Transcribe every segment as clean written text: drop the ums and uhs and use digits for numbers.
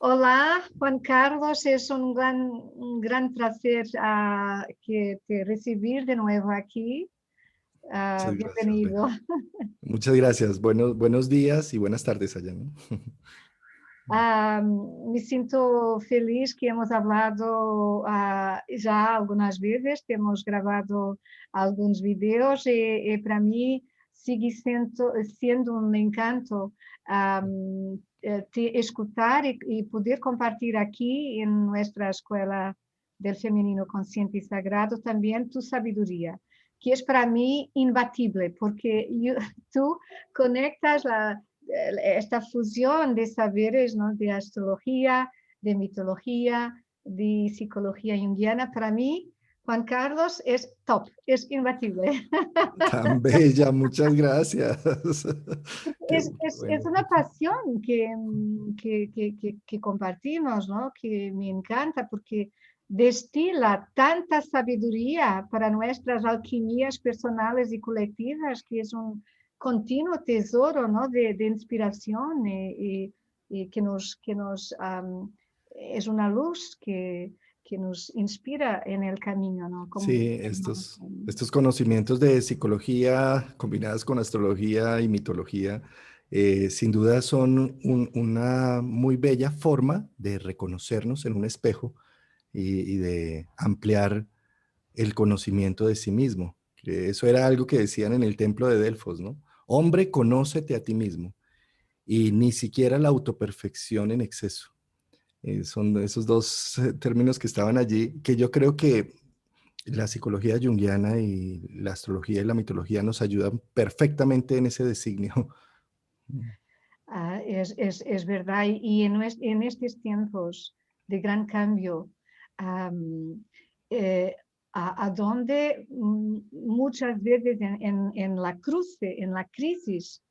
Hola, Juan Carlos, es un gran placer que te recibir de nuevo aquí. Muchas gracias, Bienvenido. Vera. Muchas gracias. Buenos días y buenas tardes allá, ¿no? Me siento feliz que hemos hablado ya algunas veces, que hemos grabado algunos videos y para mí sigue siendo un encanto te escuchar y poder compartir aquí en nuestra Escuela del Femenino Consciente y Sagrado también tu sabiduría, que es para mí imbatible, porque tú conectas esta fusión de saberes, ¿no? De astrología, de mitología, de psicología junguiana. Para mí, Juan Carlos es top, es imbatible. Tan bella, muchas gracias. Qué Es bueno. una pasión que compartimos, ¿no? Que me encanta porque destila tanta sabiduría para nuestras alquimías personales y colectivas, que es un continuo tesoro, ¿no? De inspiración y es una luz que nos inspira en el camino, ¿no? Como Sí, estos conocimientos de psicología combinadas con astrología y mitología, sin duda son una muy bella forma de reconocernos en un espejo y de ampliar el conocimiento de sí mismo. Que eso era algo que decían en el templo de Delfos, ¿no? Hombre, conócete a ti mismo. Y ni siquiera la autoperfección en exceso. Son esos dos términos que estaban allí, que yo creo que la psicología junguiana y la astrología y la mitología nos ayudan perfectamente en ese designio. Es verdad, y en estos tiempos de gran cambio, am, eh, a donde muchas veces en la cruce, en la crisis,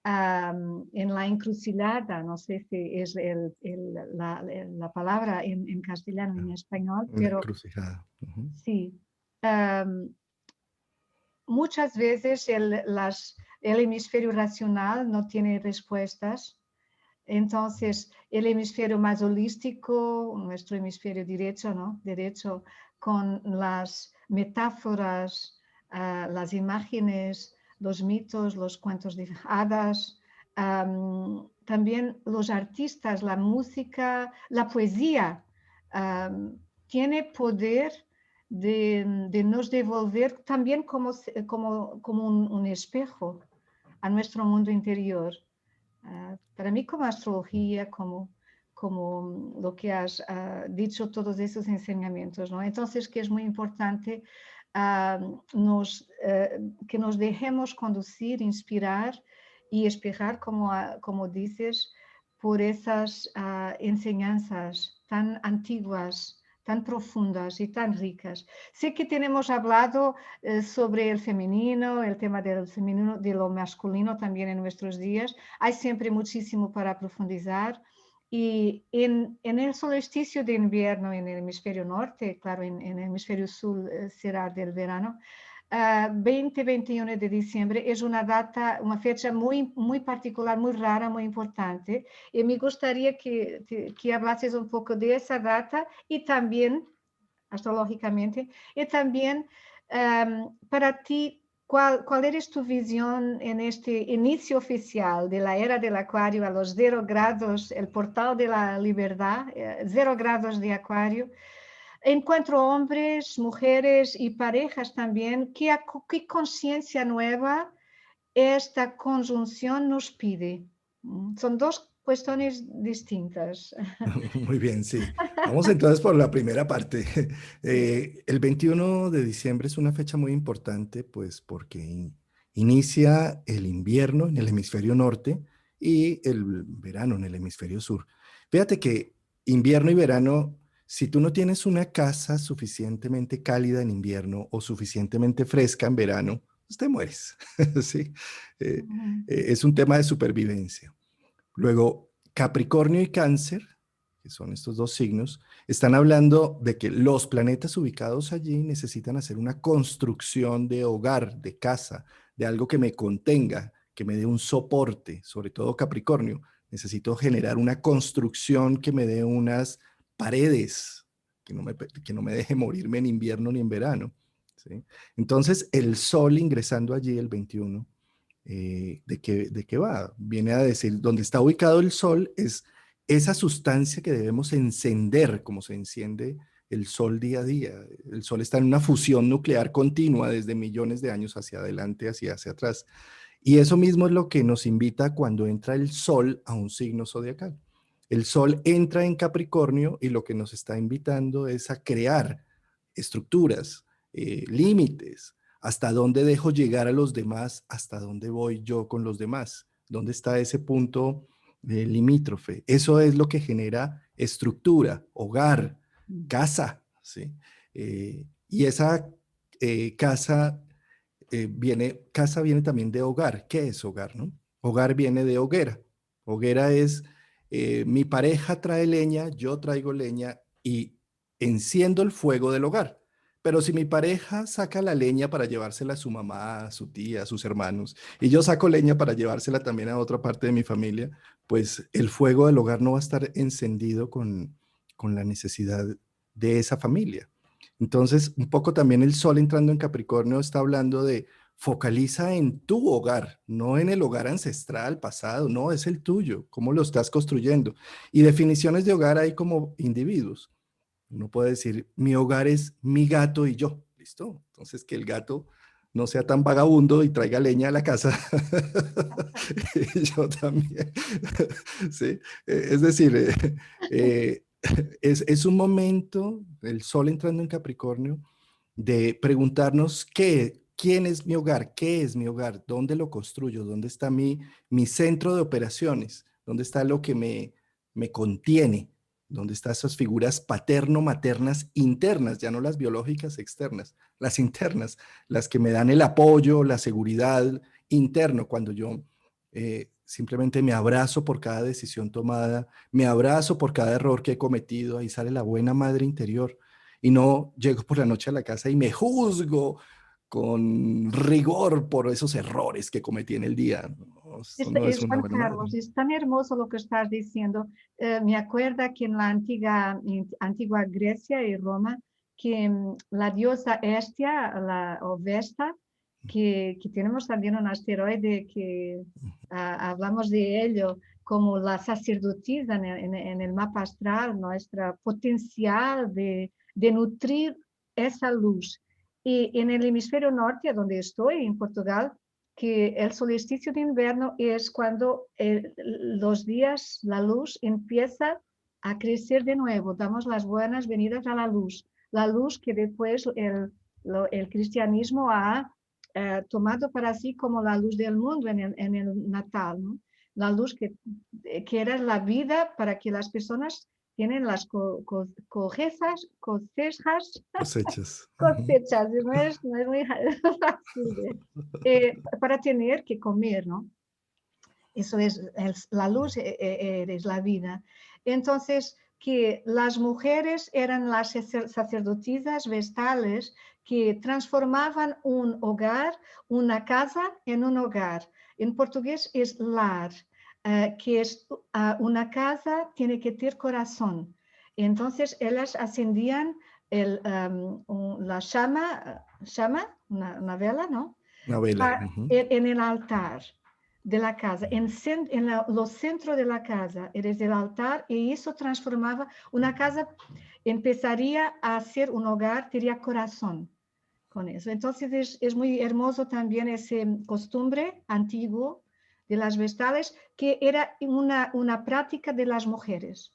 en la encrucijada, no sé si es la palabra en castellano, en español, Una pero encrucijada. Ujú. sí. am, Muchas veces el hemisferio racional no tiene respuestas. Entonces, el hemisferio más holístico, nuestro hemisferio derecho, ¿no? Derecho, con las metáforas, las imágenes, los mitos, los cuentos de hadas, también los artistas, la música, la poesía, tiene poder de nos devolver también como un espejo a nuestro mundo interior. Para mí como astrología, como lo que has dicho, todos esos enseñamientos, ¿no? Entonces, que es muy importante que nos dejemos conducir, inspirar y espejar, como dices, por esas enseñanzas tan antiguas, tan profundas y tan ricas. Sé que tenemos hablado sobre el femenino, el tema del femenino, de lo masculino también en nuestros días. Hay siempre muchísimo para profundizar. Y en el solsticio de invierno en el hemisferio norte, claro, en el hemisferio sur será del verano, 20-21 de diciembre es una data, una fecha muy particular, muy rara, muy importante. Y me gustaría que hablases un poco de esa data y también, astrológicamente, y también para ti, ¿cuál eres tu visión en este inicio oficial de la era del Acuario a los 0 grados, el portal de la libertad, 0 grados de Acuario? Encuentro hombres, mujeres y parejas también. ¿Qué conciencia nueva esta conjunción nos pide? Son dos cuestiones distintas. Muy bien, sí. Vamos entonces por la primera parte. El 21 de diciembre es una fecha muy importante, pues porque inicia el invierno en el hemisferio norte y el verano en el hemisferio sur. Fíjate que invierno y verano, si tú no tienes una casa suficientemente cálida en invierno o suficientemente fresca en verano, pues te mueres, ¿sí? Es un tema de supervivencia. Luego, Capricornio y Cáncer, que son estos dos signos, están hablando de que los planetas ubicados allí necesitan hacer una construcción de hogar, de casa, de algo que me contenga, que me dé un soporte, sobre todo Capricornio. Necesito generar una construcción que me dé unas paredes, que no me deje morirme en invierno ni en verano, ¿sí? Entonces, el Sol ingresando allí el 21, ¿de qué va? Viene a decir, donde está ubicado el Sol es esa sustancia que debemos encender, como se enciende el Sol día a día. El Sol está en una fusión nuclear continua desde millones de años hacia adelante, hacia atrás. Y eso mismo es lo que nos invita cuando entra el Sol a un signo zodiacal. El Sol entra en Capricornio y lo que nos está invitando es a crear estructuras, límites, hasta dónde dejo llegar a los demás, hasta dónde voy yo con los demás, dónde está ese punto limítrofe. Eso es lo que genera estructura, hogar, casa, ¿sí? Y esa casa viene también de hogar. ¿Qué es hogar, no? Hogar viene de hoguera. Hoguera es mi pareja trae leña, yo traigo leña y enciendo el fuego del hogar. Pero si mi pareja saca la leña para llevársela a su mamá, a su tía, a sus hermanos, y yo saco leña para llevársela también a otra parte de mi familia, pues el fuego del hogar no va a estar encendido con la necesidad de esa familia. Entonces, un poco también el Sol entrando en Capricornio está hablando de focaliza en tu hogar, no en el hogar ancestral, pasado, no, es el tuyo, cómo lo estás construyendo. Y definiciones de hogar hay como individuos. Uno puede decir, mi hogar es mi gato y yo, ¿listo? Entonces, que el gato no sea tan vagabundo y traiga leña a la casa. Y yo también. ¿Sí? Es decir, es un momento, el Sol entrando en Capricornio, de preguntarnos quién es mi hogar, qué es mi hogar, dónde lo construyo, dónde está mi centro de operaciones, dónde está lo que me contiene, dónde están esas figuras paterno-maternas internas, ya no las biológicas externas, las internas, las que me dan el apoyo, la seguridad interno, cuando yo simplemente me abrazo por cada decisión tomada, me abrazo por cada error que he cometido, ahí sale la buena madre interior y no llego por la noche a la casa y me juzgo con rigor por esos errores que cometí en el día. No, eso no es una Juan buena madre. Carlos, es tan hermoso lo que estás diciendo. Me acuerda que en la antigua Grecia y Roma, que la diosa Hestia, o Vesta, que tenemos también un asteroide que hablamos de ello como la sacerdotisa en el mapa astral, nuestra potencial de nutrir esa luz. Y en el hemisferio norte, donde estoy, en Portugal, que el solsticio de invierno es cuando los días, la luz empieza a crecer de nuevo, damos las buenas venidas a la luz que después el cristianismo ha tomado para sí como la luz del mundo en el Natal, ¿no? La luz que era la vida para que las personas tienen las cosechas, Cosechas. cosechas, no es muy fácil para tener que comer, ¿no? Eso es la luz, es la vida. Entonces, que las mujeres eran las sacerdotisas vestales que transformaban un hogar, una casa, en un hogar. En portugués es lar, que es una casa, tiene que tener corazón. Entonces, ellas ascendían la llama, una vela, ¿no? Una vela. En el altar de la casa, lo centro de la casa, eres el altar, y eso transformaba una casa, empezaría a ser un hogar, tenía corazón con eso. Entonces es muy hermoso también ese costumbre antiguo de las vestales, que era una práctica de las mujeres,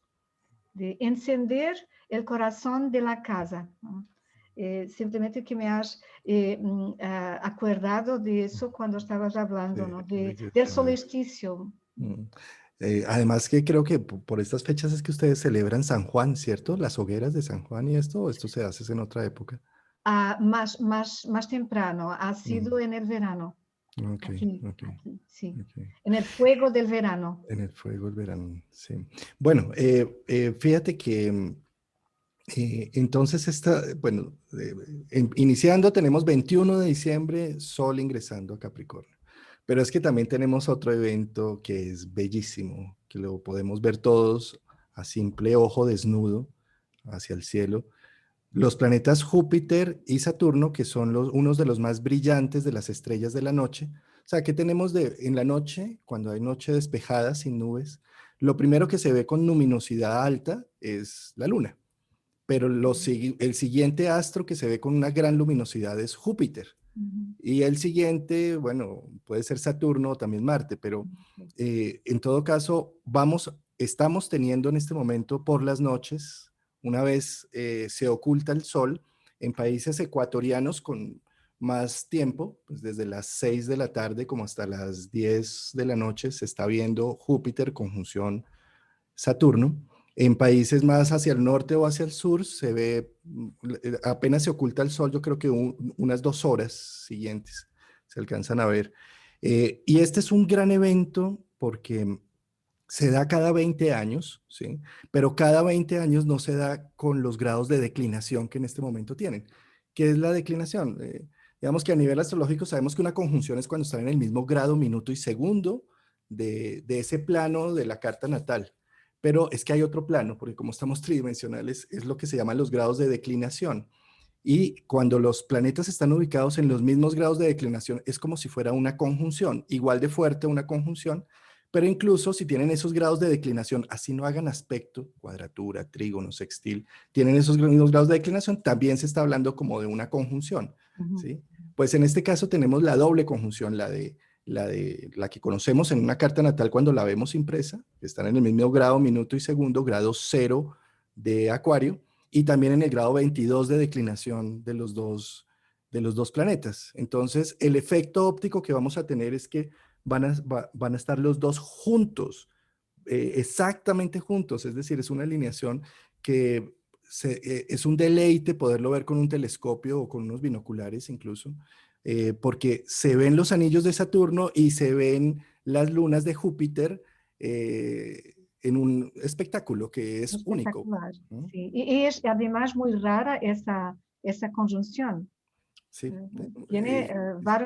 de encender el corazón de la casa, ¿no? Simplemente que me has acordado de eso cuando estabas hablando, ¿no? Del solsticio. Además que creo que por estas fechas es que ustedes celebran San Juan, ¿cierto? Las hogueras de San Juan y esto, ¿o esto se hace en otra época? Más temprano, ha sido Mm, en el verano, ok, ok, aquí, sí, ok. en el fuego del verano. En el fuego el verano, sí. Bueno, fíjate que entonces bueno, iniciando tenemos 21 de diciembre, Sol ingresando a Capricornio. Pero es que también tenemos otro evento que es bellísimo, que lo podemos ver todos a simple ojo desnudo hacia el cielo. Los planetas Júpiter y Saturno, que son unos de los más brillantes de las estrellas de la noche. O sea, ¿qué tenemos en la noche, cuando hay noche despejada, sin nubes? Lo primero que se ve con luminosidad alta es la luna, pero el siguiente astro que se ve con una gran luminosidad es Júpiter. Y el siguiente, bueno, puede ser Saturno o también Marte, pero en todo caso, estamos teniendo en este momento por las noches, una vez se oculta el sol, en países ecuatorianos con más tiempo, pues desde las 6 de la tarde como hasta las 10 de la noche se está viendo Júpiter conjunción Saturno. En países más hacia el norte o hacia el sur se ve, apenas se oculta el sol, yo creo que unas 2 horas siguientes se alcanzan a ver. Y este es un gran evento porque se da cada 20 años, ¿sí? Pero cada 20 años no se da con los grados de declinación que en este momento tienen. ¿Qué es la declinación? Digamos que a nivel astrológico sabemos que una conjunción es cuando están en el mismo grado, minuto y segundo de ese plano de la carta natal. Pero es que hay otro plano, porque como estamos tridimensionales, es lo que se llaman los grados de declinación. Y cuando los planetas están ubicados en los mismos grados de declinación, es como si fuera una conjunción, igual de fuerte una conjunción, pero incluso si tienen esos grados de declinación, así no hagan aspecto, cuadratura, trígono, sextil, tienen esos mismos grados de declinación, también se está hablando como de una conjunción, ¿sí? Pues en este caso tenemos la doble conjunción, la que conocemos en una carta natal cuando la vemos impresa, que están en el mismo grado, minuto y segundo, grado 0 de Acuario, y también en el grado 22 de declinación de los dos planetas. Entonces, el efecto óptico que vamos a tener es que van a estar los dos juntos, exactamente juntos, es decir, es una alineación que es un deleite poderlo ver con un telescopio o con unos binoculares incluso, porque se ven los anillos de Saturno y se ven las lunas de Júpiter en un espectáculo que es único, Espectacular, ¿no? sí. Y es además muy rara esa conjunción. Sí, Tiene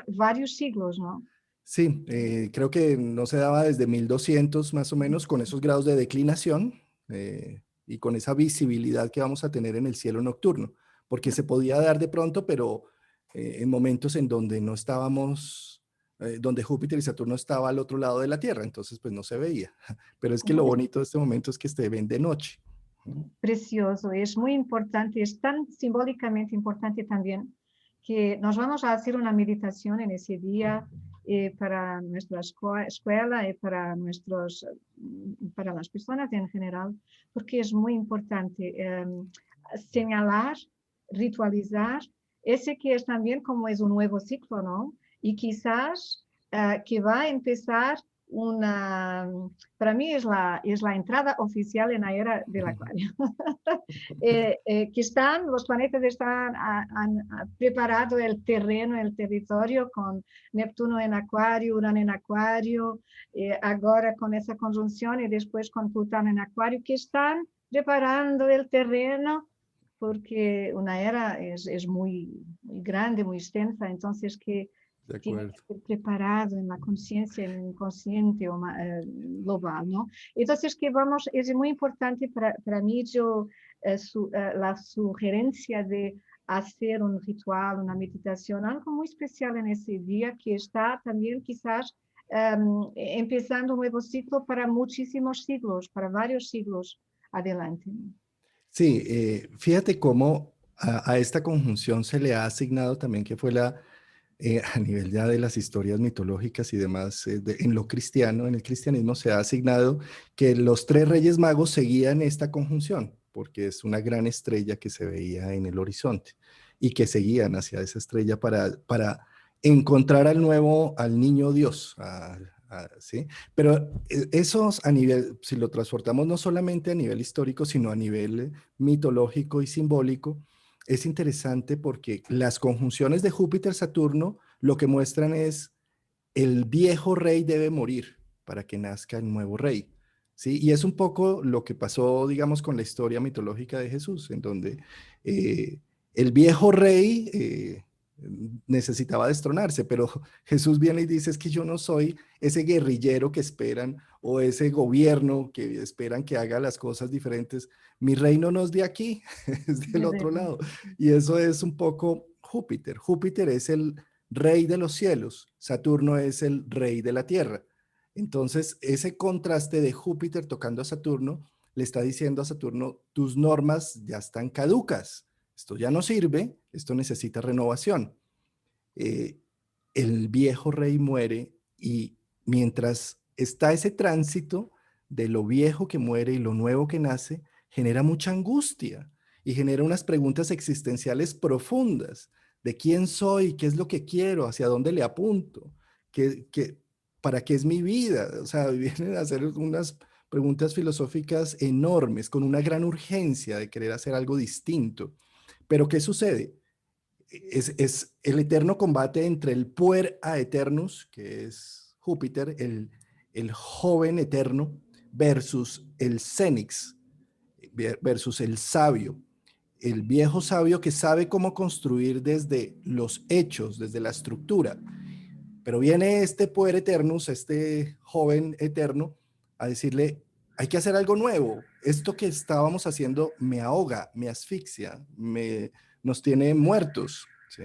varios siglos, ¿no? sí, creo que no se daba desde 1200 más o menos con esos grados de declinación y con esa visibilidad que vamos a tener en el cielo nocturno, porque se podía dar de pronto, pero en momentos en donde no estábamos, donde Júpiter y Saturno estaba al otro lado de la Tierra, entonces pues no se veía. Pero es que lo Es bonito de este momento es que se ven de noche. precioso, es muy importante, es tan simbólicamente importante también que nos vamos a hacer una meditación en ese día para nuestra escuela y para para las personas en general, porque es muy importante señalar, ritualizar, ese que es también como es un nuevo ciclo, ¿no? Y quizás que va a empezar una, para mí es la entrada oficial en la era del acuario. Que los planetas han preparado el terreno, el territorio con Neptuno en acuario, Urano en acuario, ahora con esa conjunción y después con Plutón en acuario, que están preparando el terreno porque una era es muy grande, muy extensa, entonces que De tiene acuerdo. que ser preparado en la conciencia, en el inconsciente global, ¿no? Entonces, es muy importante para mí la sugerencia de hacer un ritual, una meditación, algo muy especial en ese día que está también quizás empezando un nuevo ciclo para muchísimos siglos, para varios siglos adelante. Sí, fíjate cómo a esta conjunción se le ha asignado también que fue a nivel ya de las historias mitológicas y demás, en lo cristiano, en el cristianismo se ha asignado que los 3 reyes magos seguían esta conjunción, porque es una gran estrella que se veía en el horizonte y que seguían hacia esa estrella para encontrar al niño Dios, ¿sí? Pero esos a nivel, si lo transportamos no solamente a nivel histórico, sino a nivel mitológico y simbólico, es interesante porque las conjunciones de Júpiter-Saturno lo que muestran es el viejo rey debe morir para que nazca el nuevo rey. ¿Sí? Y es un poco lo que pasó, digamos, con la historia mitológica de Jesús, en donde el viejo rey necesitaba destronarse, pero Jesús viene y dice, es que yo no soy ese guerrillero que esperan o ese gobierno que esperan que haga las cosas diferentes. Mi reino no es de aquí, es del otro lado. Y eso es un poco Júpiter. Júpiter es el rey de los cielos, Saturno es el rey de la tierra. Entonces, ese contraste de Júpiter tocando a Saturno le está diciendo a Saturno, tus normas ya están caducas, esto ya no sirve, esto necesita renovación. Eh, el viejo rey muere y mientras está ese tránsito de lo viejo que muere y lo nuevo que nace, genera mucha angustia y genera unas preguntas existenciales profundas de quién soy, qué es lo que quiero, hacia dónde le apunto, para qué es mi vida. O sea, vienen a hacer unas preguntas filosóficas enormes, con una gran urgencia de querer hacer algo distinto. Pero ¿qué sucede? Es el eterno combate entre el puer a eternus, que es Júpiter, el joven eterno, versus el Cénix, versus el sabio, el viejo sabio que sabe cómo construir desde los hechos, desde la estructura. Pero viene este puer eternus, este joven eterno, a decirle, hay que hacer algo nuevo. Esto que estábamos haciendo me ahoga, me asfixia, nos tiene muertos, ¿sí?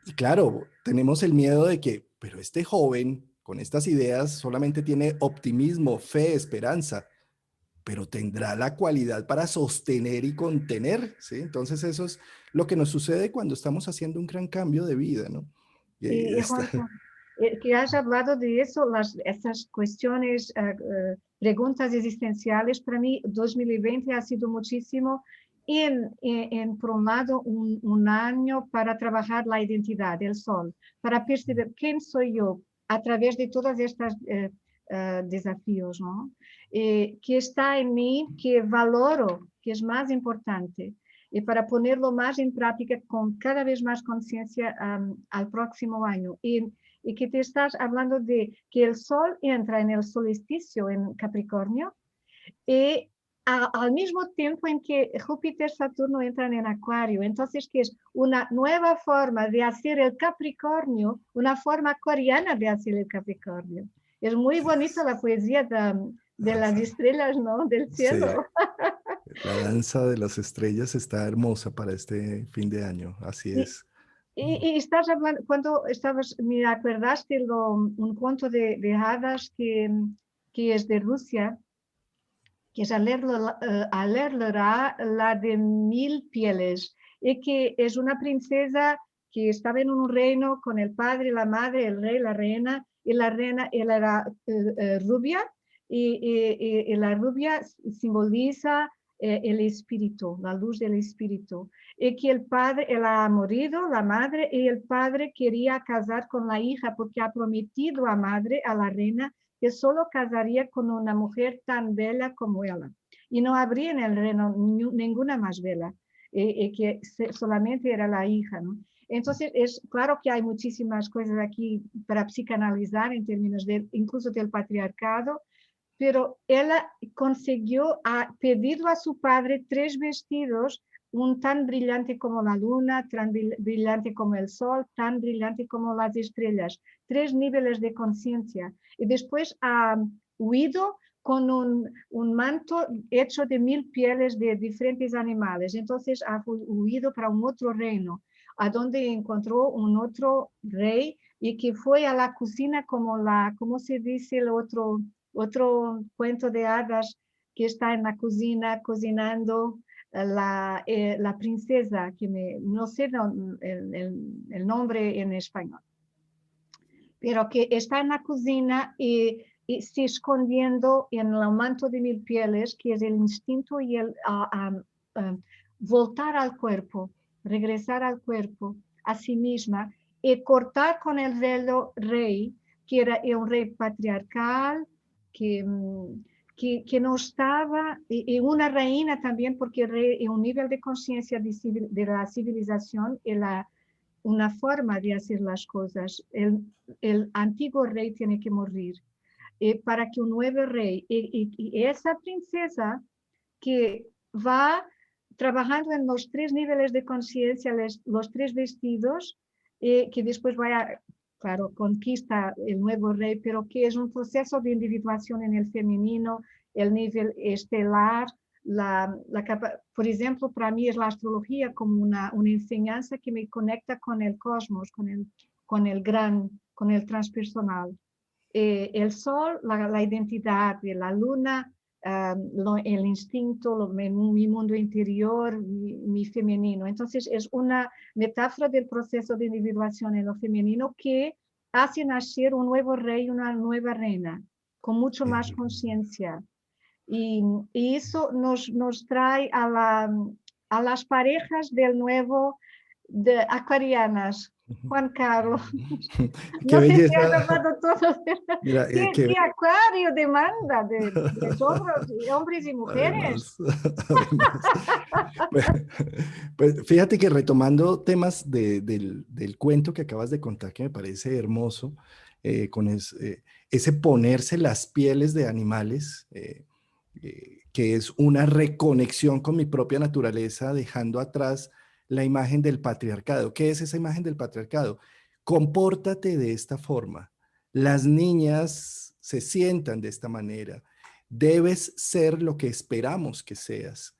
Y claro, tenemos el miedo de que, pero este joven con estas ideas solamente tiene optimismo, fe, esperanza, pero tendrá la cualidad para sostener y contener, ¿sí? Entonces eso es lo que nos sucede cuando estamos haciendo un gran cambio de vida, ¿no? Y está... Juanjo, que has hablado de eso, esas cuestiones, preguntas existenciales, para mí 2020 ha sido muchísimo por un lado, un año para trabajar la identidad del sol, para percibir quién soy yo a través de todas estas desafíos, ¿no? Que está en mí, que valoro, que es más importante. Y para ponerlo más en práctica con cada vez más conciencia al próximo año. Y que te estás hablando de que el Sol entra en el solsticio en Capricornio y al mismo tiempo en que Júpiter, Saturno entran en Acuario. Entonces, que es una nueva forma de hacer el Capricornio, una forma coreana de hacer el Capricornio. Es muy bonita la poesía de las estrellas, ¿no? Del cielo. Sí. La danza de las estrellas está hermosa para este fin de año, así Y, es. y estás hablando, cuando estabas, me acordaste un cuento de hadas que es de Rusia, que es Alerlera, la de 1000 pieles, y que es una princesa que estaba en un reino con el padre, la madre, el rey, la reina, y la reina ella era rubia, y la rubia simboliza el espíritu, la luz del espíritu. Y que el padre, él ha morido, la madre, y el padre quería casar con la hija porque ha prometido a madre, a la reina, que solo casaría con una mujer tan bella como ella. Y no habría en el reino ninguna más bella, que solamente era la hija, ¿no? Entonces, es claro que hay muchísimas cosas aquí para psicanalizar en términos incluso del patriarcado, pero ella consiguió pedirlo a su padre 3 vestidos, un tan brillante como la luna, tan brillante como el sol, tan brillante como las estrellas, 3 niveles de conciencia. Y después ha huido con un manto hecho de 1000 pieles de diferentes animales. Entonces ha huido para un otro reino, a donde encontró un otro rey y que fue a la cocina como ¿cómo se dice el otro cuento de hadas que está en la cocina cocinando la princesa, que no sé el nombre en español, pero que está en la cocina y se escondiendo en el manto de 1000 pieles, que es el instinto y el voltar al cuerpo, regresar al cuerpo, a sí misma, y cortar con el velo rey, que era un rey patriarcal, que, que no estaba, y una reina también, porque el rey es un nivel de conciencia de la civilización y una forma de hacer las cosas. El antiguo rey tiene que morir para que un nuevo rey, y esa princesa que va trabajando en los 3 niveles de conciencia, los 3 vestidos, que después vaya, claro, conquista el nuevo rey, pero que es un proceso de individuación en el femenino, el nivel estelar, por ejemplo, para mí es la astrología como una enseñanza que me conecta con el cosmos, con el transpersonal. El sol, la identidad de la luna, el instinto, mi mundo interior, mi femenino. Entonces, es una metáfora del proceso de individuación en lo femenino que hace nacer un nuevo rey, una nueva reina, con mucho más conciencia. Y eso nos trae a las parejas del nuevo, de acuarianas. Juan Carlos, Qué no sé si has belleza. hablado todo. Mira, ¿Qué acuario demanda de hombres y mujeres? además, además. Pues, pues fíjate que retomando temas del cuento que acabas de contar, que me parece hermoso, ese ponerse las pieles de animales, que es una reconexión con mi propia naturaleza, dejando atrás la imagen del patriarcado. ¿Qué es esa imagen del patriarcado? Compórtate de esta forma. Las niñas se sientan de esta manera. Debes ser lo que esperamos que seas.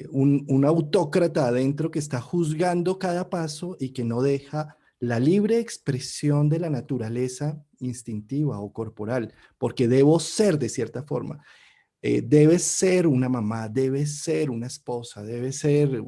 Un autócrata adentro que está juzgando cada paso y que no deja la libre expresión de la naturaleza instintiva o corporal, porque debo ser de cierta forma. Debes ser una mamá, debes ser una esposa, debes ser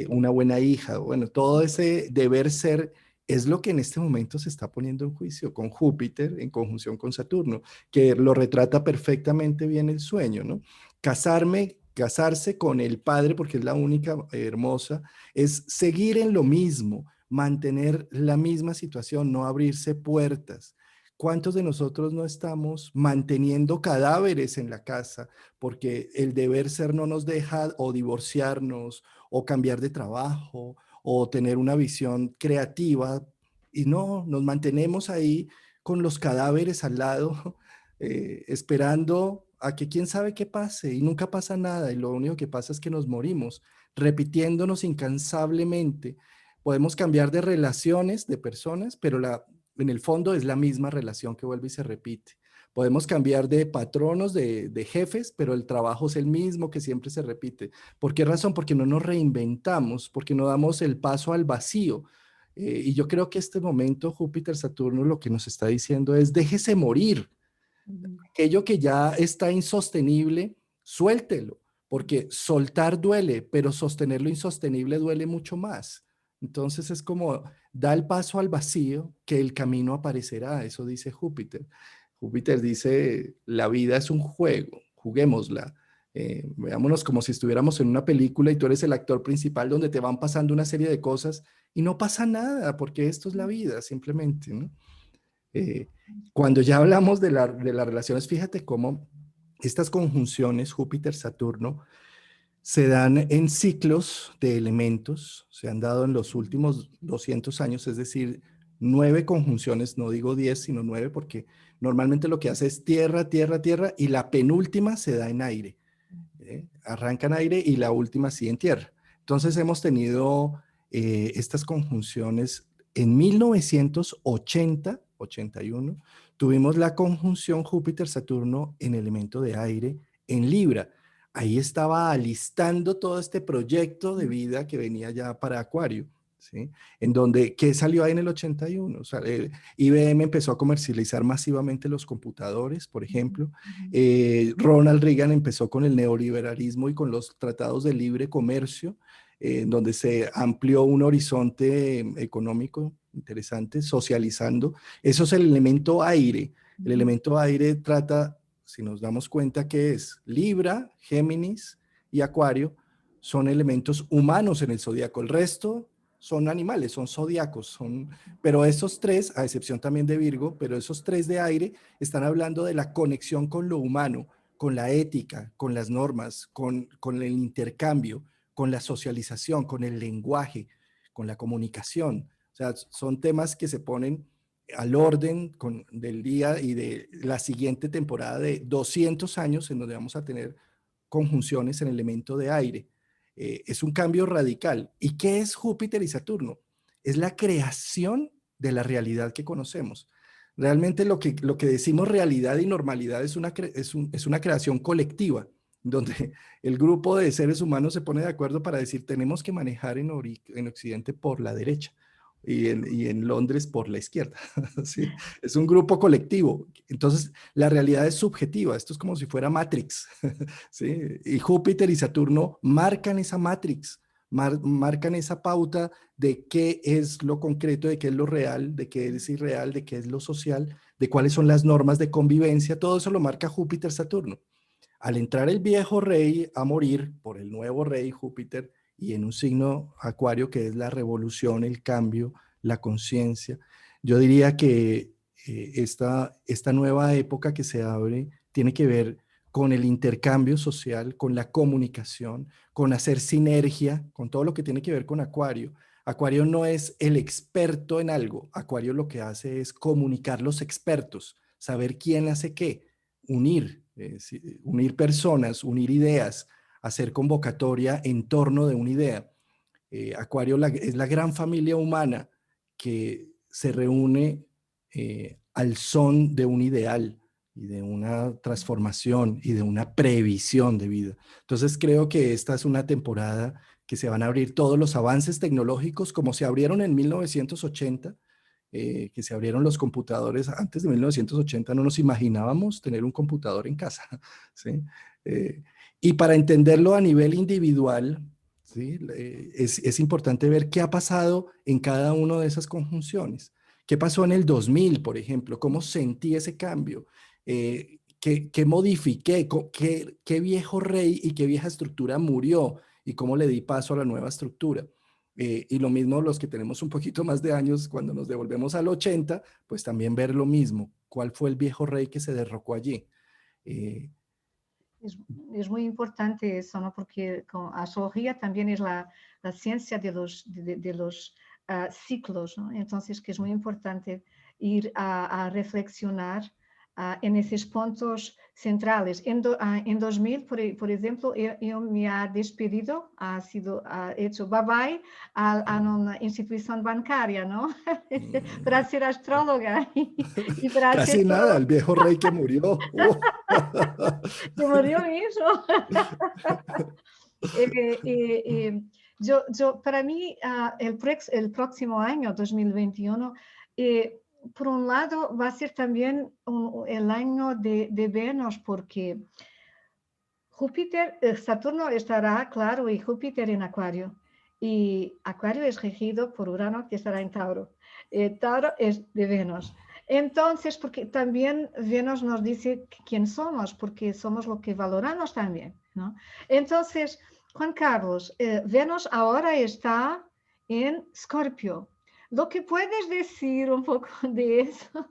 una buena hija. Bueno, todo ese deber ser es lo que en este momento se está poniendo en juicio con Júpiter en conjunción con Saturno, que lo retrata perfectamente bien el sueño, ¿no? Casarse con el padre, porque es la única hermosa, es seguir en lo mismo, mantener la misma situación, no abrirse puertas. ¿Cuántos de nosotros no estamos manteniendo cadáveres en la casa porque el deber ser no nos deja o divorciarnos o cambiar de trabajo o tener una visión creativa? Y no, nos mantenemos ahí con los cadáveres al lado, esperando a que quién sabe qué pase y nunca pasa nada y lo único que pasa es que nos morimos, repitiéndonos incansablemente. Podemos cambiar de relaciones, de personas, pero en el fondo es la misma relación que vuelve y se repite. Podemos cambiar de patronos, de jefes, pero el trabajo es el mismo que siempre se repite. ¿Por qué razón? Porque no nos reinventamos, porque no damos el paso al vacío. Y yo creo que este momento Júpiter-Saturno lo que nos está diciendo es déjese morir. Aquello que ya está insostenible, suéltelo, porque soltar duele, pero sostener lo insostenible duele mucho más. Entonces es como da el paso al vacío que el camino aparecerá, eso dice Júpiter. Júpiter dice, la vida es un juego, juguémosla. Veámonos como si estuviéramos en una película y tú eres el actor principal donde te van pasando una serie de cosas y no pasa nada porque esto es la vida simplemente, ¿no? Eh, Cuando ya hablamos de las relaciones, fíjate cómo estas conjunciones Júpiter-Saturno se dan en ciclos de elementos, se han dado en los últimos 200 años, es decir, 9 conjunciones, no digo 10, sino 9, porque normalmente lo que hace es tierra, tierra, tierra, y la penúltima se da en aire. Arranca en aire y la última sí en tierra. Entonces hemos tenido estas conjunciones en 1980, 81, tuvimos la conjunción Júpiter-Saturno en elemento de aire en Libra. Ahí estaba alistando todo este proyecto de vida que venía ya para Acuario, ¿sí? En donde, ¿qué salió ahí en el 81? O sea, IBM empezó a comercializar masivamente los computadores, por ejemplo. Ronald Reagan empezó con el neoliberalismo y con los tratados de libre comercio, donde se amplió un horizonte económico interesante, socializando. Eso es el elemento aire. El elemento aire trata, si nos damos cuenta que es Libra, Géminis y Acuario, son elementos humanos en el zodiaco. El resto son animales, son zodiacos, pero esos tres, a excepción también de Virgo, pero esos tres de aire están hablando de la conexión con lo humano, con la ética, con las normas, con el intercambio, con la socialización, con el lenguaje, con la comunicación. O sea, son temas que se ponen al orden del día y de la siguiente temporada de 200 años en donde vamos a tener conjunciones en el elemento de aire. Es un cambio radical. ¿Y qué es Júpiter y Saturno? es la creación de la realidad que conocemos. Realmente lo que decimos realidad y normalidad es una creación colectiva, donde el grupo de seres humanos se pone de acuerdo para decir tenemos que manejar en Occidente por la derecha y en Londres por la izquierda. ¿Sí? Es un grupo colectivo. Entonces, la realidad es subjetiva. Esto es como si fuera Matrix. ¿Sí? Y Júpiter y Saturno marcan esa Matrix, marcan esa pauta de qué es lo concreto, de qué es lo real, de qué es irreal, de qué es lo social, de cuáles son las normas de convivencia. Todo eso lo marca Júpiter-Saturno. Al entrar el viejo rey a morir por el nuevo rey Júpiter y en un signo Acuario que es la revolución, el cambio, la conciencia, yo diría que esta nueva época que se abre tiene que ver con el intercambio social, con la comunicación, con hacer sinergia, con todo lo que tiene que ver con Acuario. Acuario no es el experto en algo, Acuario lo que hace es comunicar los expertos, saber quién hace qué, unir personas, unir ideas, hacer convocatoria en torno de una idea. Acuario es la gran familia humana que se reúne al son de un ideal y de una transformación y de una previsión de vida. Entonces creo que esta es una temporada que se van a abrir todos los avances tecnológicos como se abrieron en 1980, que se abrieron los computadores. Antes de 1980 no nos imaginábamos tener un computador en casa. ¿Sí? Eh, y para entenderlo a nivel individual, ¿sí? Es importante ver qué ha pasado en cada una de esas conjunciones. ¿Qué pasó en el 2000, por ejemplo? ¿Cómo sentí ese cambio? ¿Qué modifiqué? ¿Qué viejo rey y qué vieja estructura murió? ¿Y cómo le di paso a la nueva estructura? Y lo mismo los que tenemos un poquito más de años, cuando nos devolvemos al 80, pues también ver lo mismo. ¿Cuál fue el viejo rey que se derrocó allí? Eh, Es, es muy importante eso, ¿no? Porque la astrología también es la ciencia de los ciclos, ¿no? Entonces, que es muy importante ir a reflexionar en esos puntos centrales. En 2000, por ejemplo, yo me ha despedido, ha hecho bye bye a una institución bancaria, ¿no? Para ser astróloga y para hacer Casi nada, todo. el viejo rey que murió. Se murió eso. Para mí, el próximo año, 2021, por un lado, va a ser también el año de Venus, porque Júpiter, Saturno estará, claro, y Júpiter en Acuario. Y Acuario es regido por Urano, que estará en Tauro. Tauro es de Venus. Entonces, porque también Venus nos dice quién somos, porque somos lo que valoramos también, ¿no? Entonces, Juan Carlos, Venus ahora está en Escorpio. Lo que puedes decir un poco de eso,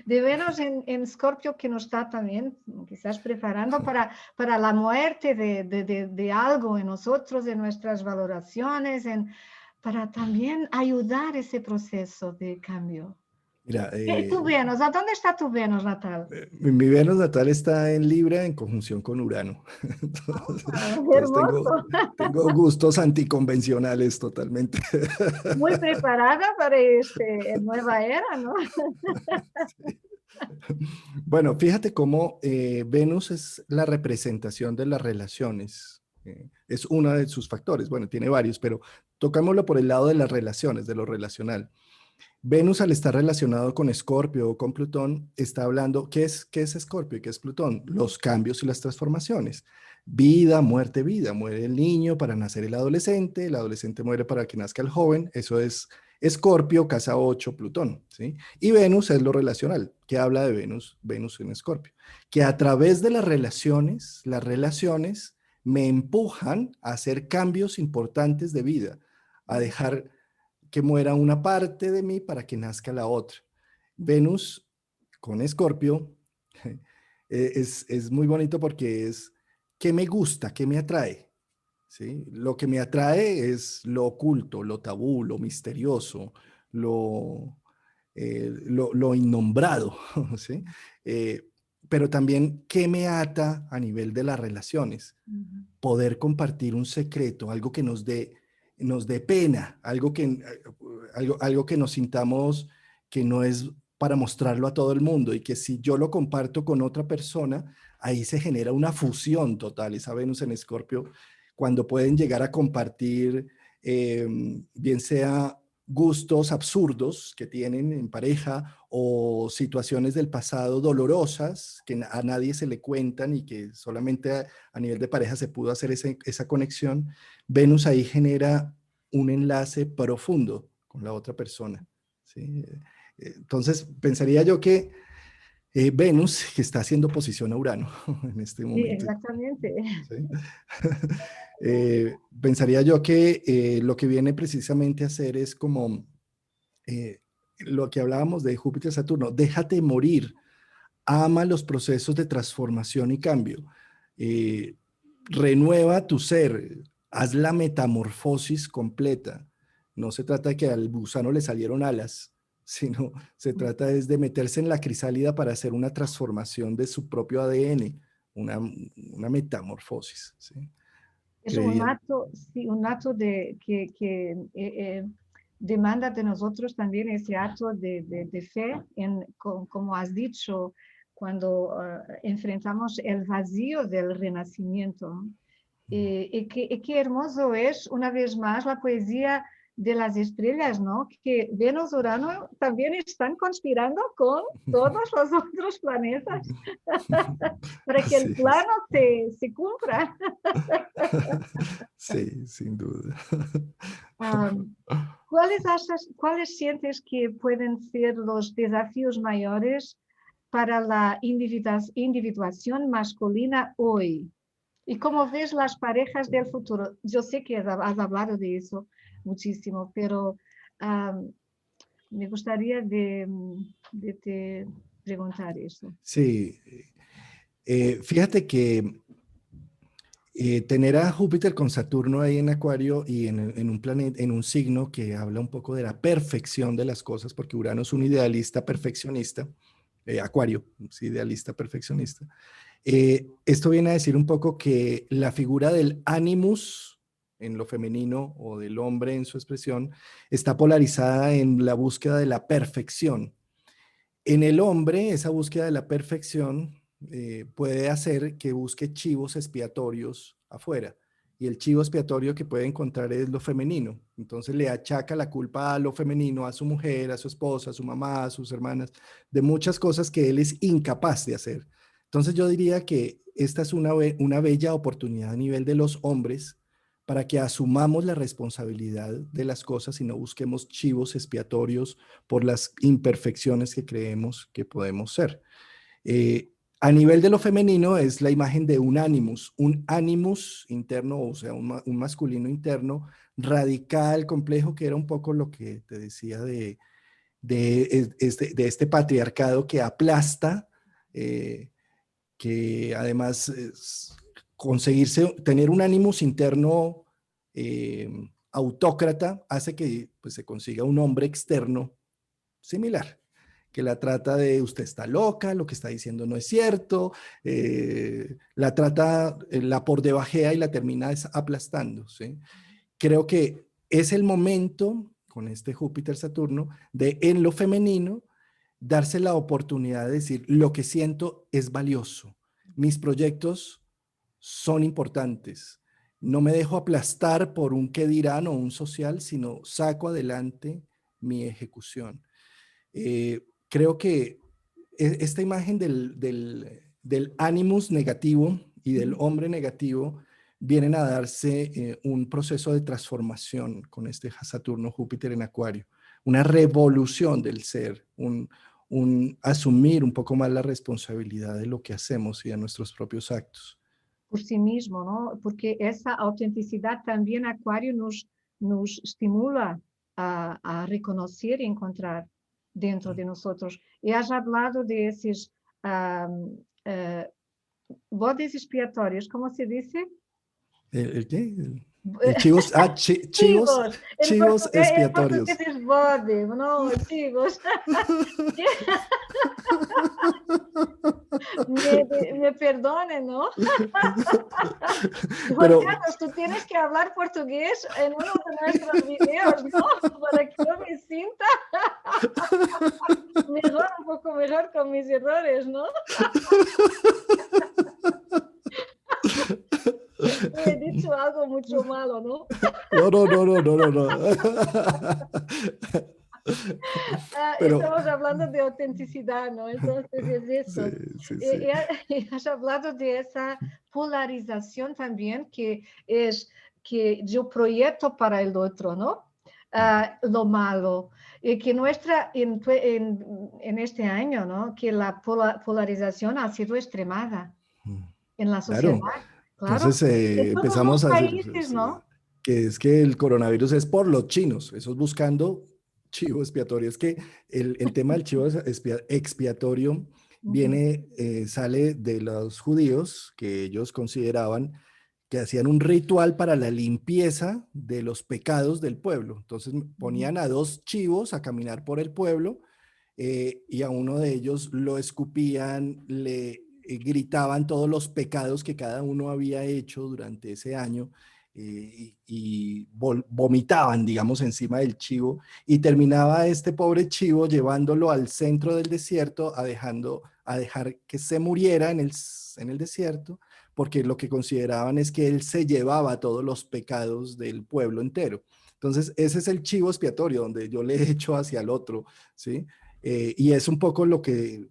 de Venus en Escorpio, que nos está también quizás preparando para la muerte de algo en nosotros, de nuestras valoraciones, para también ayudar ese proceso de cambio. Mira, ¿Tu Venus? ¿A dónde está tu Venus natal? mi Venus natal está en Libra en conjunción con Urano. Entonces, entonces Hermoso. tengo gustos anticonvencionales totalmente. Muy preparada para este nueva era, ¿no? Bueno, fíjate cómo Venus es la representación de las relaciones. Es uno de sus factores. Bueno, tiene varios, pero tocámoslo por el lado de las relaciones, de lo relacional. Venus, al estar relacionado con Escorpio o con Plutón, está hablando, qué es Escorpio y qué es Plutón? Los cambios y las transformaciones. Vida, muerte, vida. Muere el niño para nacer el adolescente muere para que nazca el joven. Eso es Escorpio, casa 8, Plutón. ¿Sí? Y Venus es lo relacional. ¿Qué habla de Venus? Venus en Escorpio. Que a través de las relaciones me empujan a hacer cambios importantes de vida, a dejar que muera una parte de mí para que nazca la otra. Venus con Escorpio es muy bonito porque es qué me gusta, qué me atrae. ¿Sí? Lo que me atrae es lo oculto, lo tabú, lo misterioso, lo innombrado. ¿Sí? Eh, pero también qué me ata a nivel de las relaciones. Poder compartir un secreto, algo que nos dé nos dé pena, algo que nos sintamos que no es para mostrarlo a todo el mundo y que si yo lo comparto con otra persona, ahí se genera una fusión total. Esa Venus en Escorpio, cuando pueden llegar a compartir, bien sea gustos absurdos que tienen en pareja o situaciones del pasado dolorosas que a nadie se le cuentan y que solamente a nivel de pareja se pudo hacer esa conexión. Venus ahí genera un enlace profundo con la otra persona, ¿sí? Entonces, pensaría yo que Venus, que está haciendo oposición a Urano en este Sí, momento, exactamente. ¿sí? Pensaría yo que lo que viene precisamente a hacer es como lo que hablábamos de Júpiter-Saturno, déjate morir, ama los procesos de transformación y cambio, eh, renueva tu ser, haz la metamorfosis completa. No se trata de que al gusano le salieron alas, sino se trata es de meterse en la crisálida para hacer una transformación de su propio ADN, una metamorfosis, ¿sí? Es un Creía. acto, sí, un acto que demanda de nosotros también ese acto de fe, como has dicho, cuando enfrentamos el vacío del renacimiento. Y qué hermoso es, una vez más, la poesía de las estrellas, ¿no? Que Venus y Urano también están conspirando con todos los otros planetas para que el Así es. plano se cumpla. Sí, sin duda. Um, ¿Cuáles sientes que pueden ser los desafíos mayores para la individuación masculina hoy? ¿Y cómo ves las parejas del futuro? Yo sé que has hablado de eso muchísimo, pero um, me gustaría de te preguntar eso. Sí, fíjate que tener a Júpiter con Saturno ahí en Acuario y en un planeta, en un signo que habla un poco de la perfección de las cosas, porque Urano es un idealista perfeccionista, Acuario, es idealista perfeccionista. Esto viene a decir un poco que la figura del animus en lo femenino o del hombre en su expresión está polarizada en la búsqueda de la perfección. En el hombre, esa búsqueda de la perfección puede hacer que busque chivos expiatorios afuera. Y el chivo expiatorio que puede encontrar es lo femenino. Entonces le achaca la culpa a lo femenino, a su mujer, a su esposa, a su mamá, a sus hermanas, de muchas cosas que él es incapaz de hacer. Entonces yo diría que esta es una bella oportunidad a nivel de los hombres para que asumamos la responsabilidad de las cosas y no busquemos chivos expiatorios por las imperfecciones que creemos que podemos ser. A nivel de lo femenino es la imagen de un animus interno, o sea, un masculino interno radical, complejo, que era un poco lo que te decía de este patriarcado que aplasta, que además tener un animus interno autócrata hace que pues, se consiga un hombre externo similar, que la trata de usted está loca, lo que está diciendo no es cierto, la trata, la por debajea y la termina aplastando, ¿sí? Creo que es el momento, con este Júpiter-Saturno, de en lo femenino, darse la oportunidad de decir, lo que siento es valioso, mis proyectos son importantes, no me dejo aplastar por un qué dirán o un social, sino saco adelante mi ejecución. Creo que esta imagen del animus negativo y del hombre negativo vienen a darse un proceso de transformación con este Saturno-Júpiter en Acuario, una revolución del ser, un asumir un poco más la responsabilidad de lo que hacemos y de nuestros propios actos. Por sí mismo, ¿no? Porque esa autenticidad también Acuario nos estimula a reconocer y encontrar dentro de nosotros. Y has hablado de esos uh, bodes expiatorios, ¿cómo se dice? ¿El qué? El chivos, chivos, Chivos, chivos en portugués expiatorios. es bode, no, chivos. Me perdone, ¿no? Juan Pero, Carlos, tú tienes que hablar portugués en uno de nuestros videos, ¿no? Para que yo me sienta mejor, un poco mejor con mis errores, ¿no? He dicho algo mucho malo, ¿no? no, no, no, no, no, no, no. Pero, Estamos hablando de autenticidad, ¿no? Entonces es sí, eso. sí, sí. Y has hablado de esa polarización también, que es que yo proyecto para el otro, ¿no? Lo malo. Y que en este año, ¿no? Que la polarización ha sido extremada en la sociedad, Claro. claro. Entonces En todos los empezamos a decir países, ¿no? que es que el coronavirus es por los chinos, eso es buscando chivo expiatorio. Es que el tema del chivo expiatorio Ujú, viene, sale de los judíos que ellos consideraban que hacían un ritual para la limpieza de los pecados del pueblo. Entonces ujú, ponían a dos chivos a caminar por el pueblo y a uno de ellos lo escupían, le gritaban todos los pecados que cada uno había hecho durante ese año y vomitaban, digamos, encima del chivo y terminaba este pobre chivo llevándolo al centro del desierto a dejar que se muriera en el desierto, porque lo que consideraban es que él se llevaba todos los pecados del pueblo entero. Entonces, ese es el chivo expiatorio, donde yo le echo hacia el otro, ¿sí? Y es un poco lo que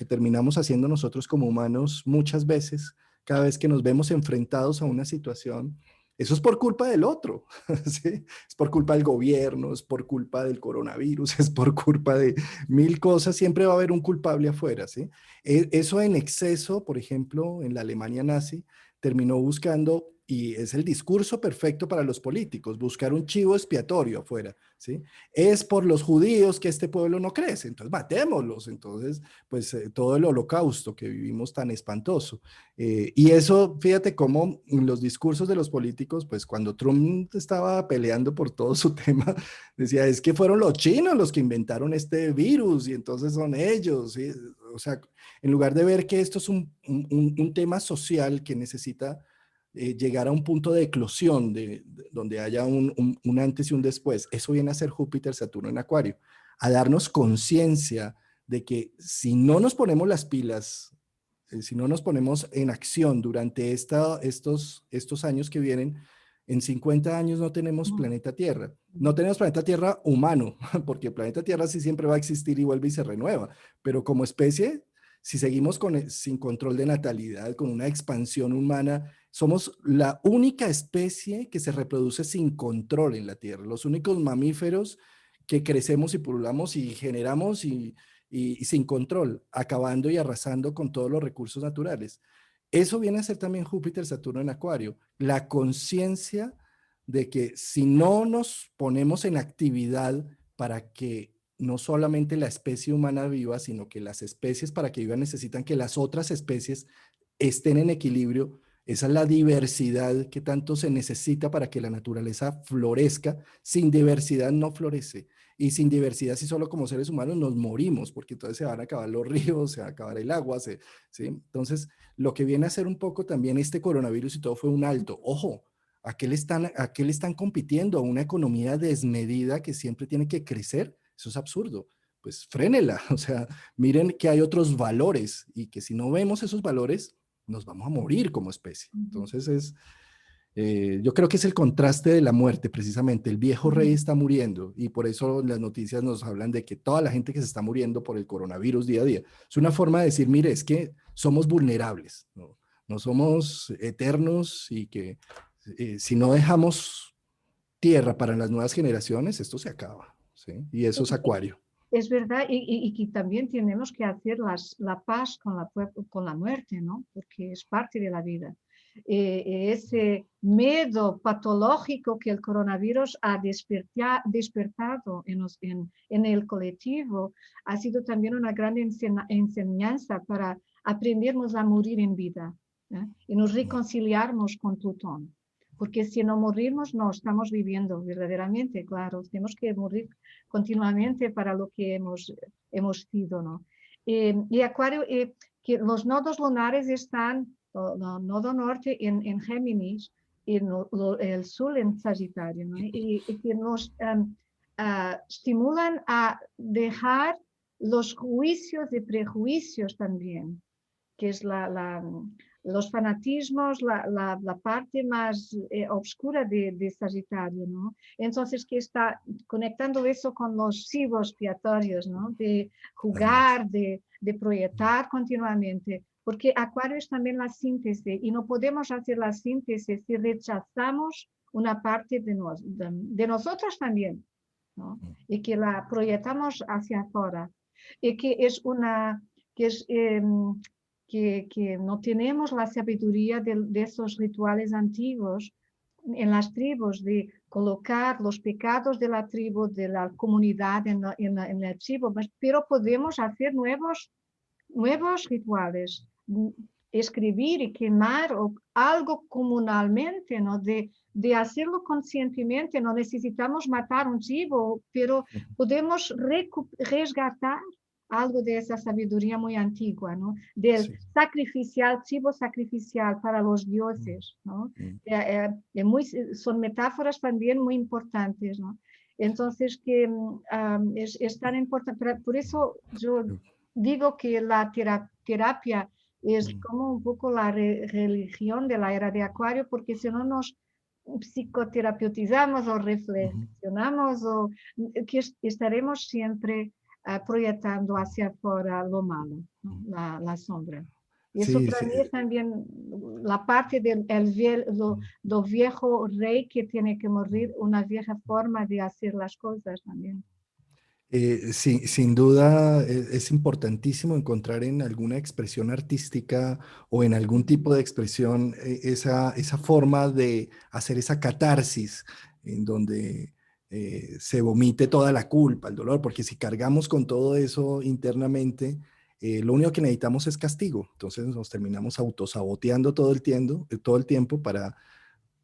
terminamos haciendo nosotros como humanos muchas veces, cada vez que nos vemos enfrentados a una situación. Eso es por culpa del otro, ¿sí? Es por culpa del gobierno, es por culpa del coronavirus, es por culpa de mil cosas, siempre va a haber un culpable afuera, ¿sí? Eso en exceso, por ejemplo, en la Alemania nazi, terminó buscando, y es el discurso perfecto para los políticos, buscar un chivo expiatorio afuera, ¿sí? Es por los judíos que este pueblo no crece, entonces matémoslos, entonces pues todo el holocausto que vivimos tan espantoso. Y eso, fíjate cómo en los discursos de los políticos, pues cuando Trump estaba peleando por todo su tema, decía, es que fueron los chinos los que inventaron este virus y entonces son ellos, ¿sí? O sea, en lugar de ver que esto es un tema social que necesita llegar a un punto de eclosión, donde haya un antes y un después. Eso viene a ser Júpiter, Saturno en Acuario, a darnos conciencia de que si no nos ponemos las pilas, si no nos ponemos en acción durante estos años que vienen, en 50 años no tenemos ujú, planeta Tierra. No tenemos planeta Tierra humano, porque el planeta Tierra sí siempre va a existir y vuelve y se renueva, pero como especie, si seguimos sin control de natalidad, con una expansión humana, somos la única especie que se reproduce sin control en la Tierra, los únicos mamíferos que crecemos y pululamos y generamos y sin control, acabando y arrasando con todos los recursos naturales. Eso viene a ser también Júpiter, Saturno en Acuario, la conciencia de que si no nos ponemos en actividad para que no solamente la especie humana viva, sino que las especies para que vivan necesitan que las otras especies estén en equilibrio. Esa es la diversidad que tanto se necesita para que la naturaleza florezca. Sin diversidad no florece. Y sin diversidad, si solo como seres humanos nos morimos, porque entonces se van a acabar los ríos, se va a acabar el agua, ¿sí? Entonces, lo que viene a ser un poco también este coronavirus y todo fue un alto. Ojo, ¿a qué le están compitiendo? ¿A una economía desmedida que siempre tiene que crecer? Eso es absurdo. Pues frénela, o sea, miren que hay otros valores y que si no vemos esos valores, nos vamos a morir como especie. ujú, Entonces yo creo que es el contraste de la muerte, precisamente. El viejo rey ujú. está muriendo y por eso las noticias nos hablan de que toda la gente que se está muriendo por el coronavirus día a día. Es una forma de decir, mire, es que somos vulnerables, ¿no? No somos eternos y que si no dejamos tierra para las nuevas generaciones, esto se acaba, ¿sí? Y eso es Acuario. Es verdad, y que también tenemos que hacer la paz con la muerte, ¿no? Porque es parte de la vida. Ese miedo patológico que el coronavirus ha despertado en el colectivo ha sido también una gran enseñanza para aprendernos a morir en vida, ¿eh? Y nos reconciliarnos con Plutón. Porque si no morimos, no estamos viviendo verdaderamente, claro. Tenemos que morir continuamente para lo que hemos sido, ¿no? Y Acuario, que los nodos lunares están o nodo norte en Géminis y el Sol en Sagitario, ¿no? Y que nos estimulan a dejar los juicios y prejuicios también, que es los fanatismos, la parte más oscura de Sagitario, ¿no? Entonces, que está conectando eso con los chivos expiatorios, ¿no? De Además. jugar, de proyectar continuamente, porque Acuario es también la síntesis y no podemos hacer la síntesis si rechazamos una parte de nosotros también, ¿no? Y que la proyectamos hacia afuera. Y que es una, que es... que no tenemos la sabiduría de esos rituales antiguos en las tribus, de colocar los pecados de la tribu, de la comunidad en la tribu, pero podemos hacer nuevos rituales, escribir y quemar algo comunalmente, ¿no? De hacerlo conscientemente, no necesitamos matar un chivo, pero podemos resgatar algo de esa sabiduría muy antigua, ¿no? Del Sí. sacrificial, chivo sacrificial para los dioses, ¿no? Mm. Son metáforas también muy importantes, ¿no? Entonces, que es tan importante, por eso yo digo que la terapia es Mm. como un poco la religión de la era de Acuario, porque si no nos psicoterapeutizamos o Ujú. reflexionamos, o que estaremos siempre proyectando hacia afuera lo malo, ¿no? La sombra. Y eso Sí, para sí. mí es también la parte del lo viejo rey que tiene que morir, una vieja forma de hacer las cosas también. Sí, sin duda es importantísimo encontrar en alguna expresión artística o en algún tipo de expresión esa forma de hacer esa catarsis en donde se vomite toda la culpa, el dolor, porque si cargamos con todo eso internamente, lo único que necesitamos es castigo. Entonces nos terminamos autosaboteando todo el tiempo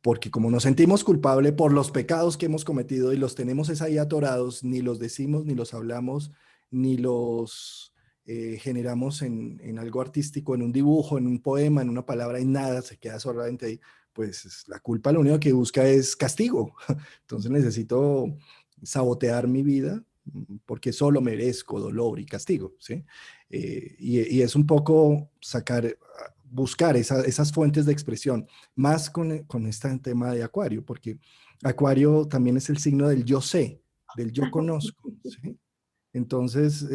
porque como nos sentimos culpables por los pecados que hemos cometido y los tenemos es ahí atorados, ni los decimos, ni los hablamos, ni los generamos en algo artístico, en un dibujo, en un poema, en una palabra, en nada, se queda solamente ahí, pues la culpa lo único que busca es castigo. Entonces necesito sabotear mi vida porque solo merezco dolor y castigo, ¿sí? Y es un poco buscar esas fuentes de expresión más con este tema de Acuario, porque Acuario también es el signo del yo sé, del yo conozco, ¿sí? Entonces,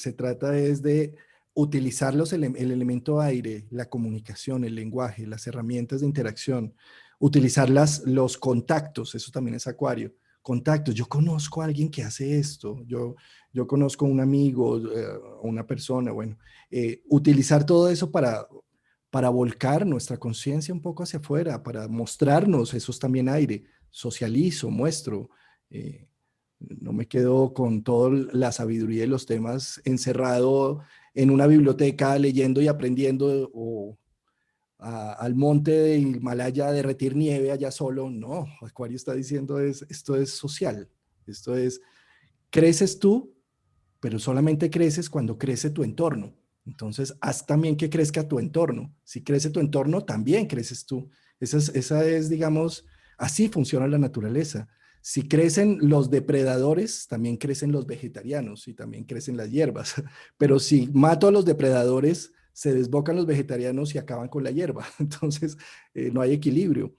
se trata es de utilizar el elemento aire, la comunicación, el lenguaje, las herramientas de interacción, utilizar los contactos, eso también es Acuario. Contactos, yo conozco a alguien que hace esto, yo conozco a un amigo, una persona, bueno, utilizar todo eso para volcar nuestra conciencia un poco hacia afuera, para mostrarnos, eso es también aire, socializo, muestro, no me quedo con toda la sabiduría de los temas encerrado en una biblioteca leyendo y aprendiendo o al monte de Himalaya a derretir nieve allá solo. No, Acuario está diciendo esto es social, esto es, creces tú, pero solamente creces cuando crece tu entorno. Entonces, haz también que crezca tu entorno. Si crece tu entorno, también creces tú. Esa es, digamos, así funciona la naturaleza. Si crecen los depredadores, también crecen los vegetarianos y también crecen las hierbas. Pero si mato a los depredadores, se desbocan los vegetarianos y acaban con la hierba. Entonces, no hay equilibrio.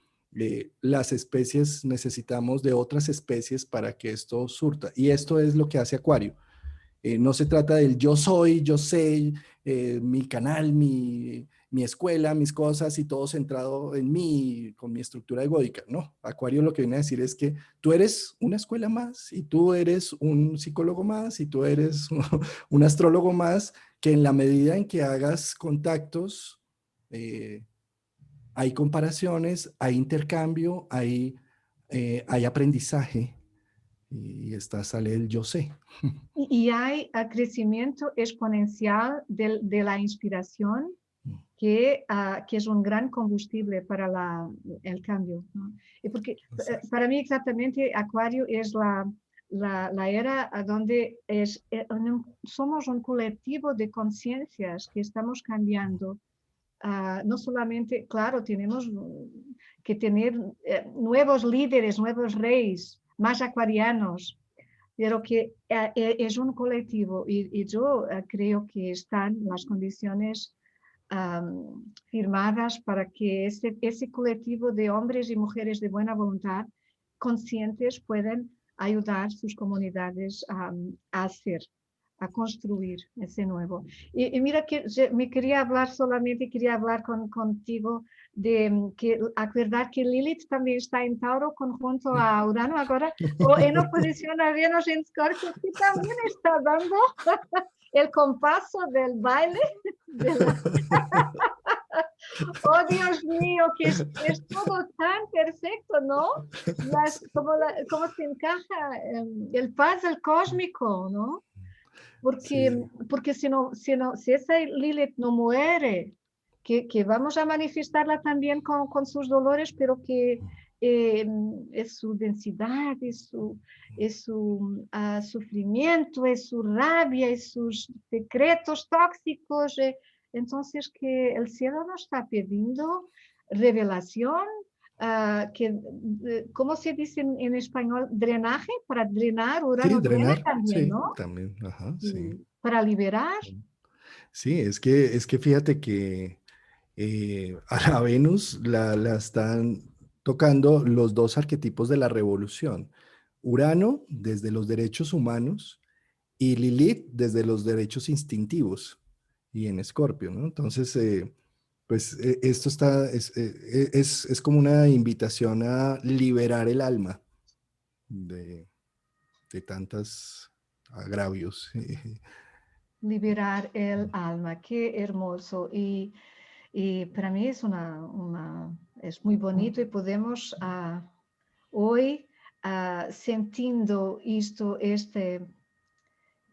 Las especies necesitamos de otras especies para que esto surta. Y esto es lo que hace Acuario. No se trata del yo soy, yo sé, mi canal, mi escuela, mis cosas y todo centrado en mí, con mi estructura egóica. No, Acuario lo que viene a decir es que tú eres una escuela más y tú eres un psicólogo más y tú eres un astrólogo más, que en la medida en que hagas contactos, eh, hay comparaciones, hay intercambio, hay aprendizaje y sale el yo sé. Y hay crecimiento exponencial de la inspiración que es un gran combustible para el cambio, ¿no? Y porque para mí exactamente Acuario es la era a donde somos un colectivo de conciencias que estamos cambiando no solamente, claro, tenemos que tener nuevos líderes, nuevos reyes, más acuarianos, pero que es un colectivo y yo creo que están las condiciones firmadas para que ese colectivo de hombres y mujeres de buena voluntad, conscientes, puedan ayudar sus comunidades a hacer, a construir ese nuevo. Y mira que me quería hablar solamente, quería hablar contigo de que acordar que Lilith también está en Tauro conjunto a Urano ahora, o en oposición a Venus en Scorpio, que también está dando el compaso del baile de la... Oh, Dios mío, que es todo tan perfecto, ¿no? Cómo se encaja el puzzle cósmico, ¿no? Porque, Sí, porque si esa Lilith no muere, que vamos a manifestarla también con sus dolores, pero que es su densidad, es su sufrimiento, es su rabia, es sus secretos tóxicos. Entonces, que el cielo nos está pidiendo revelación, ¿cómo se dice en español? Drenaje, para drenar, sí, Urano drena drenar, también, sí, ¿no? también, ajá, sí. Sí, para liberar. Sí, es que fíjate que a la Venus la están tocando los dos arquetipos de la revolución. Urano desde los derechos humanos y Lilith desde los derechos instintivos y en Escorpio, ¿no? Entonces, pues esto es como una invitación a liberar el alma de, de tantos agravios. Liberar el alma, qué hermoso. Y para mí es muy bonito y podemos hoy, sintiendo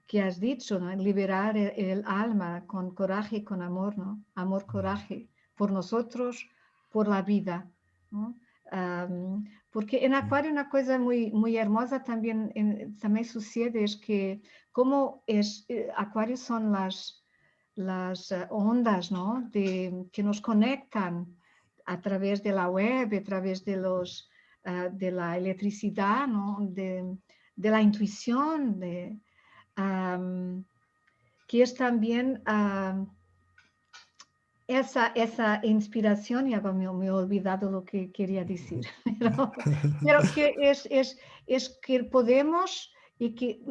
que has dicho, ¿no? Liberar el alma con coraje y con amor, ¿no? Amor, coraje, por nosotros, por la vida, ¿no? Porque en Acuario una cosa muy hermosa también sucede es que como Acuario son las ondas, ¿no? Que nos conectan a través de la web, a través de la electricidad, ¿no? De la intuición, que es también esa inspiración, ya me he olvidado lo que quería decir, pero que es que podemos y que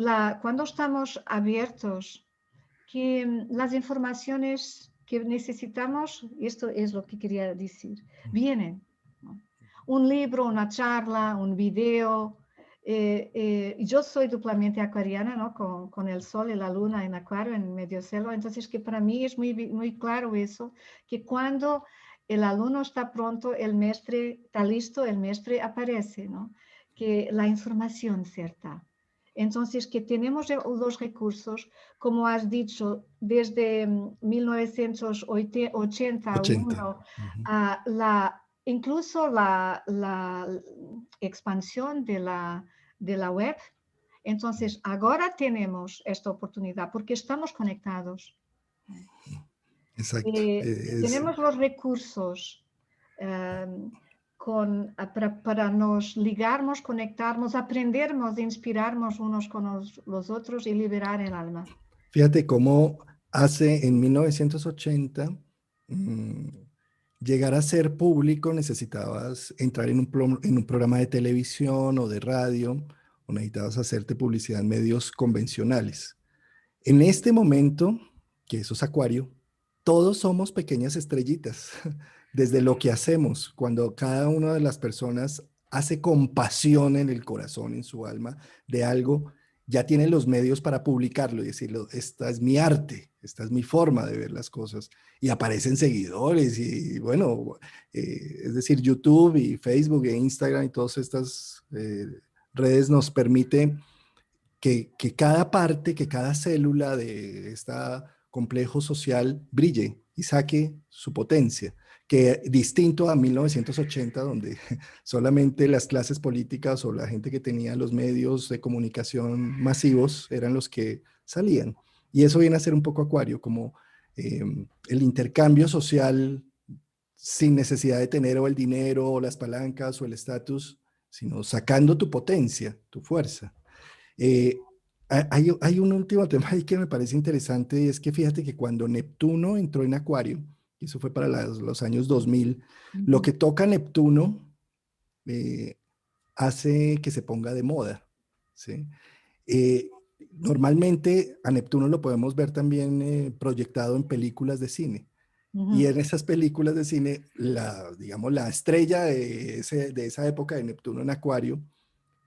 cuando estamos abiertos, que las informaciones que necesitamos, esto es lo que quería decir, vienen, ¿no? Un libro, una charla, un video. Yo soy duplamente acuariana, ¿no? Con el sol y la luna en Acuario, en medio cielo, entonces que para mí es muy claro eso, que cuando el alumno está pronto, el maestre está listo, el maestre aparece, ¿no? Que la información cierta. Entonces, que tenemos los recursos, como has dicho, desde 1981, 80. Ujú. incluso la expansión de la web. Entonces, ahora tenemos esta oportunidad porque estamos conectados. Exacto. Tenemos los recursos para nos ligarnos, conectarnos, aprendernos, inspirarnos unos con los otros y liberar el alma. Fíjate cómo hace en 1980 mm, llegar a ser público necesitabas entrar en un programa de televisión o de radio o necesitabas hacerte publicidad en medios convencionales. En este momento, que eso es Acuario, todos somos pequeñas estrellitas, desde lo que hacemos, cuando cada una de las personas hace compasión en el corazón, en su alma, de algo, ya tiene los medios para publicarlo y decirlo, esta es mi arte, esta es mi forma de ver las cosas, y aparecen seguidores, y bueno, es decir, YouTube y Facebook e Instagram y todas estas redes nos permiten que cada parte, que cada célula de este complejo social brille y saque su potencia, que distinto a 1980, donde solamente las clases políticas o la gente que tenía los medios de comunicación masivos eran los que salían. Y eso viene a ser un poco Acuario, como el intercambio social sin necesidad de tener o el dinero o las palancas o el estatus, sino sacando tu potencia, tu fuerza. Hay un último tema ahí que me parece interesante, y es que fíjate que cuando Neptuno entró en Acuario, y eso fue para los años 2000, lo Ujú, que toca Neptuno eh, hace que se ponga de moda, ¿sí? Normalmente a Neptuno lo podemos ver también proyectado en películas de cine. Y ujú, en esas películas de cine, digamos, la estrella de esa época de Neptuno en Acuario,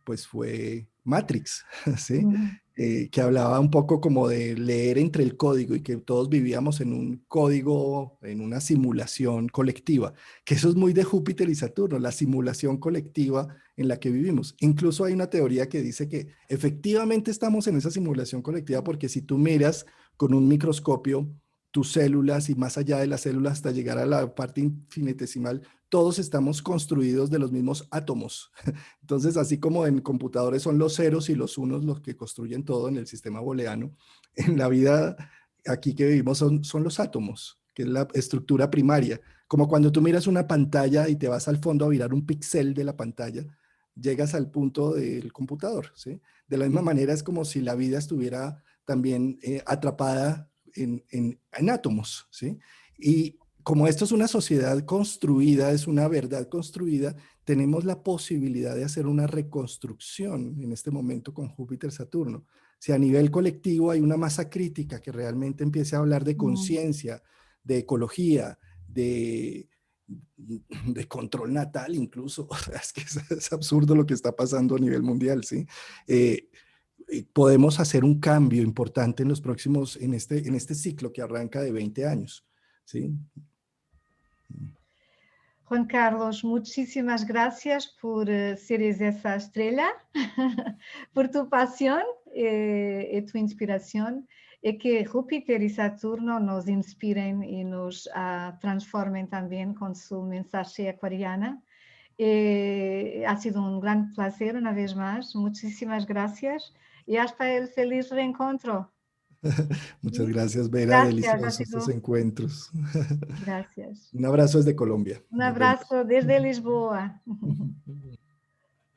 pues fue Matrix, ¿sí? ujú, Que hablaba un poco como de leer entre el código y que todos vivíamos en un código, en una simulación colectiva, que eso es muy de Júpiter y Saturno, la simulación colectiva en la que vivimos. Incluso hay una teoría que dice que efectivamente estamos en esa simulación colectiva porque si tú miras con un microscopio tus células y más allá de las células hasta llegar a la parte infinitesimal, todos estamos construidos de los mismos átomos. Entonces, así como en computadores son los ceros y los unos los que construyen todo en el sistema booleano, en la vida aquí que vivimos son los átomos, que es la estructura primaria. Como cuando tú miras una pantalla y te vas al fondo a mirar un píxel de la pantalla, llegas al punto del computador, ¿sí? De la misma manera es como si la vida estuviera también atrapada en átomos, ¿sí? Y como esto es una sociedad construida, es una verdad construida, tenemos la posibilidad de hacer una reconstrucción en este momento con Júpiter-Saturno. Si a nivel colectivo hay una masa crítica que realmente empiece a hablar de ujú. conciencia, de ecología, de control natal incluso, es que es absurdo lo que está pasando a nivel mundial, ¿sí? Eh, Podemos hacer un cambio importante en los próximos, en este ciclo que arranca de 20 años, ¿sí? Juan Carlos, muchísimas gracias por seres esa estrella, por tu pasión y tu inspiración, y que Júpiter y Saturno nos inspiren y nos transformen también con su mensaje acuariana. Ha sido un gran placer una vez más. Muchísimas gracias y hasta el feliz reencuentro. Muchas ¿Sí? gracias, Vera, Gracias, ha deliciosos estos sido. encuentros. Gracias. Un abrazo desde Colombia. Un Nos vemos. abrazo desde Lisboa.